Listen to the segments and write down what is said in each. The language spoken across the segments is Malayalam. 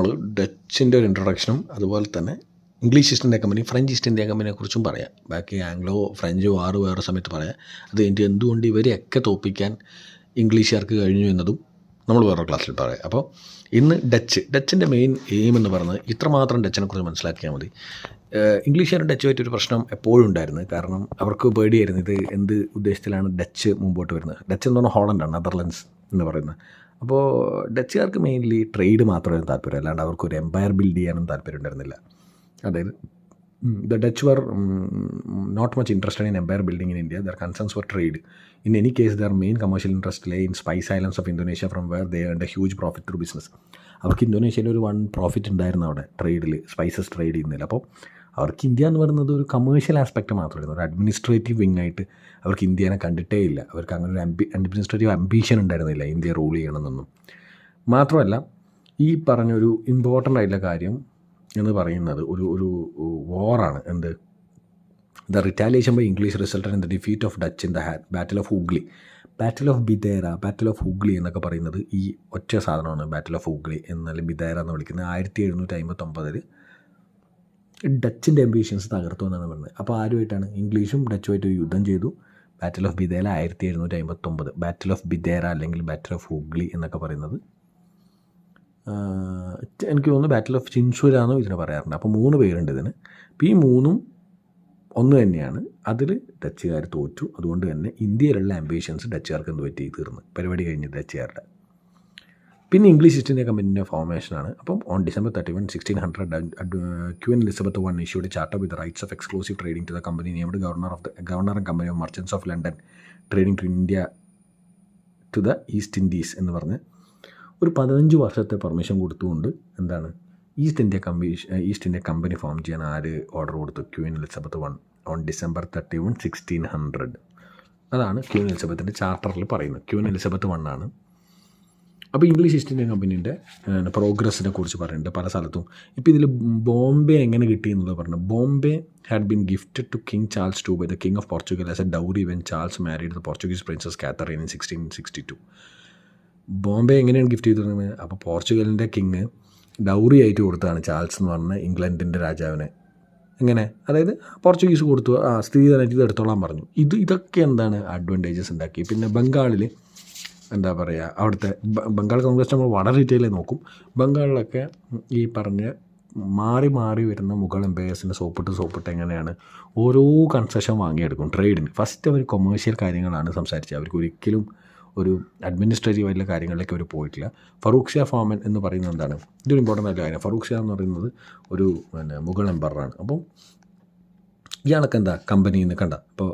നമ്മൾ ഡച്ചിൻ്റെ ഒരു ഇൻട്രൊഡക്ഷനും അതുപോലെ തന്നെ English East India company, French East India കമ്പനിയെക്കുറിച്ചും പറയാം. ബാക്കി ആംഗ്ലോ ഫ്രഞ്ച് വാർ വേറെ സമയത്ത് പറയാം. അത് കഴിഞ്ഞിട്ട് എന്തുകൊണ്ട് ഇവരെയൊക്കെ തോൽപ്പിക്കാൻ ഇംഗ്ലീഷുകാർക്ക് കഴിഞ്ഞു എന്നതും നമ്മൾ വേറെ ക്ലാസ്സിൽ പറയാം. അപ്പോൾ ഇന്ന് ഡച്ചിൻ്റെ മെയിൻ എയിം എന്ന് പറയുന്നത് ഇത്രമാത്രം ഡച്ചിനെക്കുറിച്ച് മനസ്സിലാക്കിയാൽ മതി. ഇംഗ്ലീഷുകാരും ഡച്ചുമായിട്ടൊരു പ്രശ്നം എപ്പോഴും ഉണ്ടായിരുന്നു. കാരണം അവർക്ക് പേടിയായിരുന്നു ഇത് എന്ത് ഉദ്ദേശത്തിലാണ് ഡച്ച് മുമ്പോട്ട് വരുന്നത്. ഡച്ച് എന്ന് പറഞ്ഞാൽ ഹോളണ്ടാണ്, നെതർലൻഡ്സ് എന്ന് പറയുന്നത്. അപ്പോൾ ഡച്ചുകാർക്ക് മെയിൻലി ട്രേഡ് മാത്രമായിരുന്നു താല്പര്യം, അല്ലാണ്ട് അവർക്കൊരു എംപയർ ബിൽഡ് ചെയ്യാനും താല്പര്യം ഉണ്ടായിരുന്നില്ല. അതായത് the Dutch were not much interested in empire building in India. Their concerns for trade. In any case their main commercial interest lay in spice islands of Indonesia from where they earned a huge profit through business. അവർക്ക് ഇന്തോനേഷ്യയിൽ ഒരു പ്രോഫിറ്റ് ഉണ്ടായിരുന്നു അവിടെ ട്രേഡിൽ, സ്പൈസസ് ട്രേഡ് ചെയ്യുന്നില്ല. അപ്പോൾ അവർക്ക് ഇന്ത്യ എന്ന് പറയുന്നത് ഒരു കമേഴ്ഷ്യൽ ആസ്പെക്റ്റ് മാത്രമായിരുന്നു. ഒരു അഡ്മിനിസ്ട്രേറ്റീവ് വിങ് ആയിട്ട് അവർക്ക് ഇന്ത്യനെ കണ്ടിട്ടേ ഇല്ല. അവർക്ക് അങ്ങനെ ഒരു അഡ്മിനിസ്ട്രേറ്റീവ് അംബീഷൻ ഉണ്ടായിരുന്നില്ല ഇന്ത്യ റൂൾ ചെയ്യണമെന്നൊന്നും. മാത്രമല്ല ഈ പറഞ്ഞൊരു ഇമ്പോർട്ടൻ്റ് ആയിട്ടുള്ള കാര്യം എന്ന് പറയുന്നത് ഒരു വാറാണ്. എന്ത്? The retaliation by English resulted in the defeat of Dutch in the battle of Hooghly. Battle of Bedara, battle of Hooghly എന്നൊക്കെ പറയുന്നത് ഈ ഒറ്റ സാധനമാണ്. ബാറ്റിൽ ഓഫ് ഹൂഗ്ലി എന്നല്ല ബിദേര എന്ന് വിളിക്കുന്നത്. 1759 ഡച്ചിൻ്റെ അംബീഷൻസ് തകർത്തു എന്നാണ് പറയുന്നത്. അപ്പോൾ ആരുമായിട്ടാണ്? ഇംഗ്ലീഷും ഡച്ചുമായിട്ട് യുദ്ധം ചെയ്തു. ബാറ്റിൽ ഓഫ് ബിദേര 1759. ബാറ്റിൽ ഓഫ് ബിദേര അല്ലെങ്കിൽ ബാറ്റിൽ ഓഫ് ഹൂഗ്ലി എന്നൊക്കെ പറയുന്നത് എനിക്ക് തോന്നുന്നു ബാറ്റിൽ ഓഫ് ചിൻസുരാന്നോ ഇതിനെ പറയാറുണ്ട്. അപ്പോൾ 3 പേരുണ്ട് ഇതിന്. അപ്പോൾ ഈ 3ഉം ഒന്ന് തന്നെയാണ്. അതിൽ ഡച്ചുകാർ തോറ്റു. അതുകൊണ്ട് തന്നെ ഇന്ത്യയിലുള്ള ആംബിഷൻസ് ഡച്ചുകാർക്ക് എന്ത് പറ്റി? തീർന്നു. പരിപാടി കഴിഞ്ഞ് ഡച്ചുകാരുടെ. പിന്നെ ഇംഗ്ലീഷ് ഈസ്റ്റ് ഇന്ത്യ കമ്പനിൻ്റെ ഫോർമേഷനാണ്. അപ്പം on December 31, 1600 Queen Elizabeth I issued a charter with the rights of exclusive trading to the company, named Governor and Company of Merchants of London trading to India to the East Indies എന്ന് പറഞ്ഞ് ഒരു 15 വർഷത്തെ പെർമിഷൻ കൊടുത്തുകൊണ്ട് എന്താണ് ഈസ്റ്റ് ഇന്ത്യ കമ്പനി ഫോം ചെയ്യാൻ ആര് ഓർഡർ കൊടുത്തു? Queen Elizabeth I on December 31, 1600. അതാണ് ക്വീൻ എലിസബത്തിൻ്റെ ചാർട്ടറിൽ പറയുന്നത്. ക്വീൻ എലിസബത്ത് I ആണ്. അപ്പോൾ ഇംഗ്ലീഷ് ഈസ്റ്റ് ഇന്ത്യ കമ്പനീൻ്റെ പ്രോഗ്രസ്സിനെ കുറിച്ച് പറയുന്നുണ്ട് പല സ്ഥലത്തും. ഇപ്പോൾ ഇതിൽ ബോംബെ എങ്ങനെ കിട്ടി എന്നുള്ളത് പറഞ്ഞു. Bombay had been gifted to King Charles II by the king of Portugal as a dowry when Charles married the Portuguese princess Catherine in 1662. Bombay എങ്ങനെയാണ് ഗിഫ്റ്റ് ചെയ്തിരുന്നത്? അപ്പോൾ പോർച്ചുഗലിൻ്റെ കിങ് ഡൗറി ആയിട്ട് കൊടുത്തതാണ് ചാൾസ് എന്ന് പറഞ്ഞ ഇംഗ്ലണ്ടിൻ്റെ രാജാവിനെ. എങ്ങനെ? അതായത് പോർച്ചുഗീസ് കൊടുത്തു, സ്ത്രീധനായിട്ട് ഇത് എടുത്തോളാൻ പറഞ്ഞു. ഇതൊക്കെ എന്താണ് അഡ്വാൻറ്റേജസ് ഉണ്ടാക്കി. പിന്നെ ബംഗാളിൽ എന്താ പറയുക, അവിടുത്തെ ബംഗാൾ കോൺഗ്രസ് നമ്മൾ വളരെ ഡീറ്റെയിലായി നോക്കും. ബംഗാളിലൊക്കെ ഈ പറഞ്ഞ മാറി വരുന്ന മുഗൾ എംപയേഴ്സിൻ്റെ സോപ്പിട്ട് എങ്ങനെയാണ് ഓരോ കൺസെഷൻ വാങ്ങിയെടുക്കും ട്രേഡിന്. ഫസ്റ്റ് അവർ കൊമേഴ്ഷ്യൽ കാര്യങ്ങളാണ് സംസാരിച്ചത്. അവർക്ക് ഒരിക്കലും ഒരു അഡ്മിനിസ്ട്രേറ്റീവ് ആയിട്ടുള്ള കാര്യങ്ങളിലേക്ക് അവർ പോയിട്ടില്ല. ഫറൂഖ് ഷാ ഫാമൻ എന്ന് പറയുന്നത് എന്താണ്? ഇതൊരു ഇമ്പോർട്ടൻ്റ് ആയിട്ടുള്ള കാര്യം. ഫറൂഖ് ഷാ എന്ന് പറയുന്നത് ഒരു മുഗൾ എംപററാണ്. അപ്പം ഇയാളൊക്കെ എന്താ കമ്പനിയിൽ നിന്ന് കണ്ട. അപ്പോൾ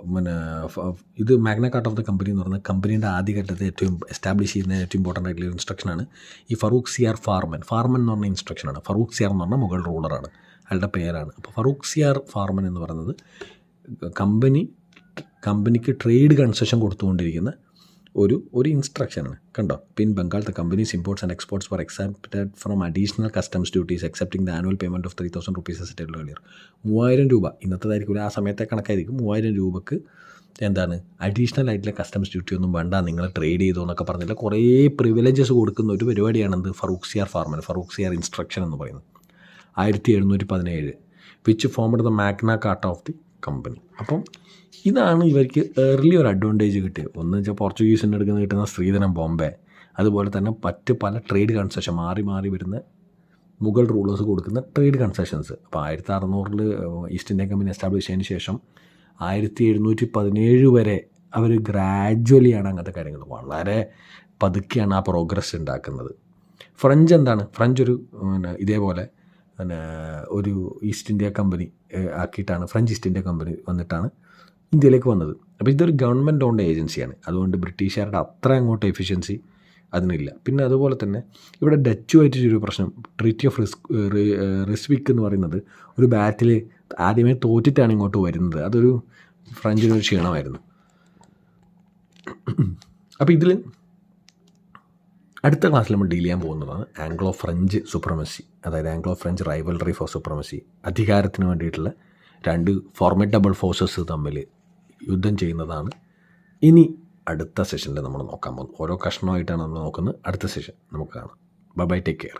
ഇത് Magna Carta of the company എന്ന് പറയുന്നത് കമ്പനീൻ്റെ ആദ്യഘട്ടത്തെ ഏറ്റവും എസ്റ്റാബ്ലിഷ് ചെയ്യുന്ന ഏറ്റവും ഇമ്പോർട്ടൻ്റ് ആയിട്ടുള്ള ഇൻസ്ട്രക്ഷനാണ് ഈ ഫറൂഖ് സിയാർ ഫാർമൻ എന്ന് പറഞ്ഞ ഇൻസ്ട്രക്ഷനാണ്. ഫറൂഖ് സിയാർ എന്ന് പറഞ്ഞാൽ മുഗൾ റൂളറാണ്, അയാളുടെ പേരാണ്. അപ്പോൾ ഫറൂഖ് സിയാർ ഫാർമൻ എന്ന് പറയുന്നത് കമ്പനിക്ക് ട്രേഡ് കൺസെഷൻ കൊടുത്തുകൊണ്ടിരിക്കുന്ന ഒരു ഇൻസ്ട്രക്ഷനാണ്. കണ്ടോ? പിൻ Bengal the companies imports and exports for excepted from additional customs duties excepting the annual payment of 3000 rupees as stated earlier. 3000 രൂപ ഇന്നത്തേതായിരിക്കും, ആ സമയത്തെ കണക്കായിരിക്കും. 3000 രൂപക്ക് എന്താണ് അഡീഷണൽ ആയിട്ടുള്ള കസ്റ്റംസ് ഡ്യൂട്ടി ഒന്നും വേണ്ട, നിങ്ങൾ ട്രേഡ് ചെയ്തോ എന്നൊക്കെ പറഞ്ഞില്ല. കുറേ പ്രിവിലേജസ് കൊടുക്കുന്ന ഒരു പരിപാടിയാണെന്ത് ഫറൂഖ് സിയാർ ഫറൂഖ് സിയാർ ഇൻസ്ട്രക്ഷൻ എന്ന് പറയുന്നത്. 1717 which formed the Magna Carta of the company. അപ്പം ഇതാണ് ഇവർക്ക് ഏർലി ഒരു അഡ്വാൻറ്റേജ് കിട്ടിയത്. ഒന്ന് വെച്ചാൽ പോർച്ചുഗീസിൻ്റെ അടുക്കുന്ന കിട്ടുന്ന സ്ത്രീധനം ബോംബെ, അതുപോലെ തന്നെ മറ്റ് പല ട്രേഡ് കൺസെഷൻ മാറി വരുന്ന മുഗൾ റൂളേഴ്സ് കൊടുക്കുന്ന ട്രേഡ് കൺസെഷൻസ്. അപ്പോൾ 1600 ഈസ്റ്റ് ഇന്ത്യ കമ്പനി എസ്റ്റാബ്ലിഷ് ചെയ്തതിന് ശേഷം 1717 വരെ അവർ ഗ്രാജ്വലിയാണ് അങ്ങനത്തെ കാര്യങ്ങൾ വളരെ പതുക്കെയാണ് ആ പ്രോഗ്രസ് ഉണ്ടാക്കുന്നത്. ഫ്രഞ്ച് എന്താണ്? ഫ്രഞ്ച് ഒരു ഇതേപോലെ ഒരു ഈസ്റ്റ് ഇന്ത്യ കമ്പനി ആക്കിയിട്ടാണ്, ഫ്രഞ്ച് ഈസ്റ്റ് ഇന്ത്യ കമ്പനി വന്നിട്ടാണ് ഇന്ത്യയിലേക്ക് വന്നത്. അപ്പോൾ ഇതൊരു ഗവൺമെൻറ് ഓൺഡ് ഏജൻസിയാണ്. അതുകൊണ്ട് ബ്രിട്ടീഷുകാരുടെ അത്ര അങ്ങോട്ട് എഫിഷ്യൻസി അതിനില്ല. പിന്നെ അതുപോലെ തന്നെ ഇവിടെ ഡച്ചുമായിട്ടൊരു പ്രശ്നം, ട്രീറ്റി ഓഫ് റിസ്വിക്ക് എന്ന് പറയുന്നത് ഒരു ബാറ്റിൽ ആദ്യമേ തോറ്റിട്ടാണ് ഇങ്ങോട്ട് വരുന്നത്. അതൊരു ഫ്രഞ്ചിനൊരു ക്ഷീണമായിരുന്നു. അപ്പോൾ ഇതിൽ അടുത്ത ക്ലാസ്സിൽ നമ്മൾ ഡീൽ ചെയ്യാൻ പോകുന്നതാണ് ആംഗ്ലോ ഫ്രഞ്ച് സുപ്രമസി, അതായത് Anglo French rivalry for supremacy. അധികാരത്തിന് വേണ്ടിയിട്ടുള്ള 2 ഫോർമിഡബിൾ ഫോഴ്സസ് തമ്മിൽ യുദ്ധം ചെയ്യുന്നതാണ് ഇനി അടുത്ത സെഷനിൽ നമ്മൾ നോക്കാൻ പോകുന്നത്. ഓരോ കഷ്ണമായിട്ടാണ് നമ്മൾ നോക്കുന്നത്. അടുത്ത സെഷൻ നമുക്ക് കാണാം. Bye, take care.